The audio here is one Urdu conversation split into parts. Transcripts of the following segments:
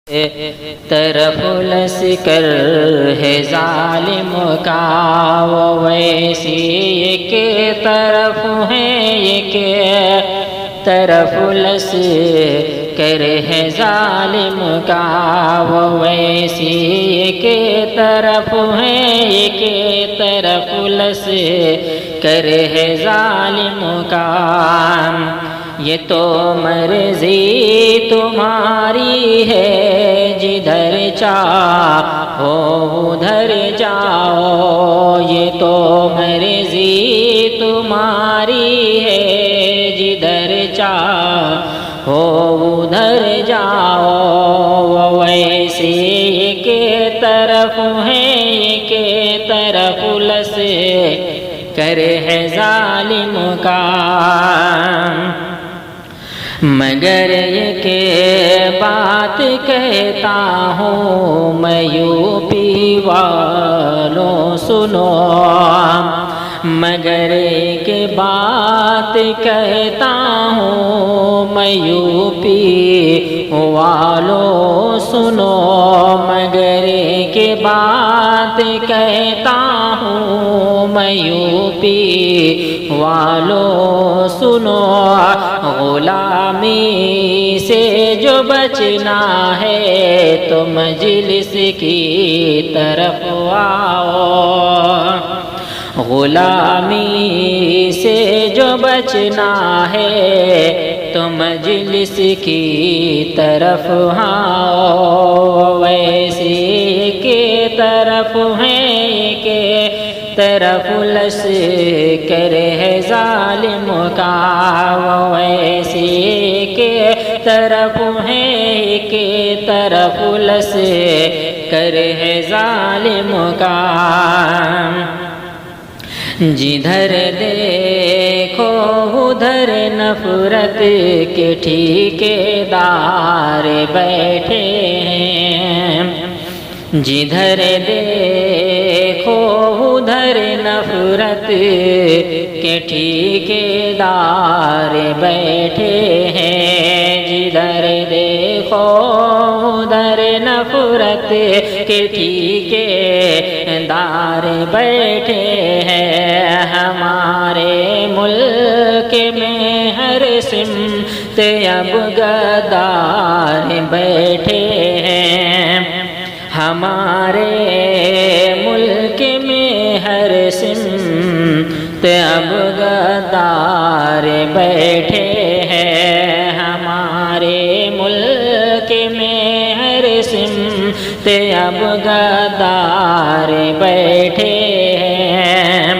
طرف لشکر ہے ظالم کا وہ ویسی ایک طرف ہے ایک طرف لشکر ہے ظالم کا وہ ویسی ایک طرف ہے ایک طرف لشکر ہے ظالم کا یہ تو مرضی تمہاری ہے جدھر چاہو ادھر جاؤ یہ تو مرضی تمہاری ہے جدھر چاہو ادھر جاؤ ویسی ایک طرف ہے ایک طرف لشکر ہے ظالم کا مگر یہ کہ بات کہتا ہوں میں یوپی والوں سنو مگر ایک بات کہتا ہوں میں یوپی والوں سنو مگر ایک بات کہتا ہوں میں یوپی والوں سنو غلامی سے جو بچنا ہے تو مجلس کی طرف آؤ غلامی سے جو بچنا ہے تو مجلس کی طرف آؤ ویسی کی طرف ہے کہ طرف لشکر ہے ظالم کا ویسی کے طرف ہے کہ طرف لشکر ہے ظالم کا جدھر دیکھو ادھر نفرت کے ٹھیکیدار بیٹھے ہیں جدھر دیکھو ادھر نفرت کے ٹھیکیدار بیٹھے ہیں جدھر دیکھو ادھر نفرت کے ٹھیکیدار بیٹھے ہیں ہمارے ملک میں ہر سمت اب غدار بیٹھے ہیں ہمارے ملک میں ہر سمت اب غدار بیٹھے ہیں ہمارے ملک میں ہر سمت اب غدار بیٹھے ہیں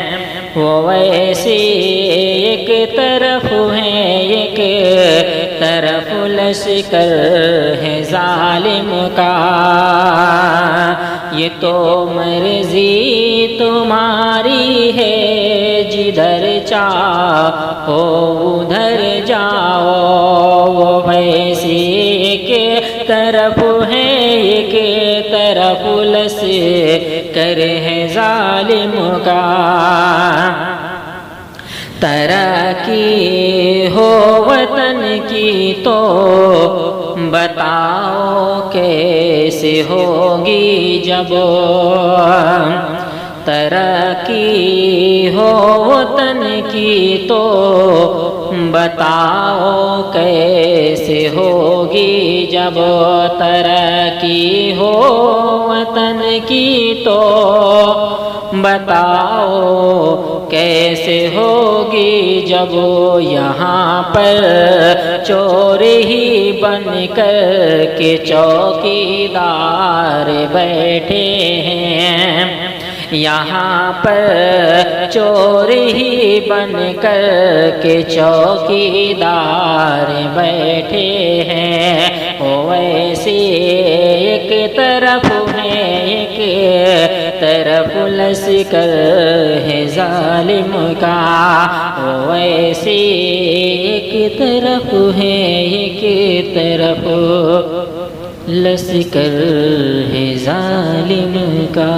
وہ ویسی ایک طرف ہے ایک طرف لشکر ہے ظالم کا یہ تو مرضی تمہاری ہے جدھر چاہو ادھر جاؤ ویسی ایک طرف ہے ایک طرف لشکر ہے ظالم کا ترقی ہو وطن کی تو بتاؤ کیسے ہوگی جب ترقی ہو وطن کی تو بتاؤ کیسے ہوگی جب ترقی ہو وطن کی تو بتاؤ کیسے ہوگی جب یہاں پر چور ہی بن کر کے چوکیدار بیٹھے ہیں یہاں پر چور ہی بن کر کے چوکیدار بیٹھے ہیں ویسی ایک طرف ہے ایک طرف لشکر ہے ظالم کا ویسی ایک طرف ہے ایک طرف لشکر ہے ظالم کا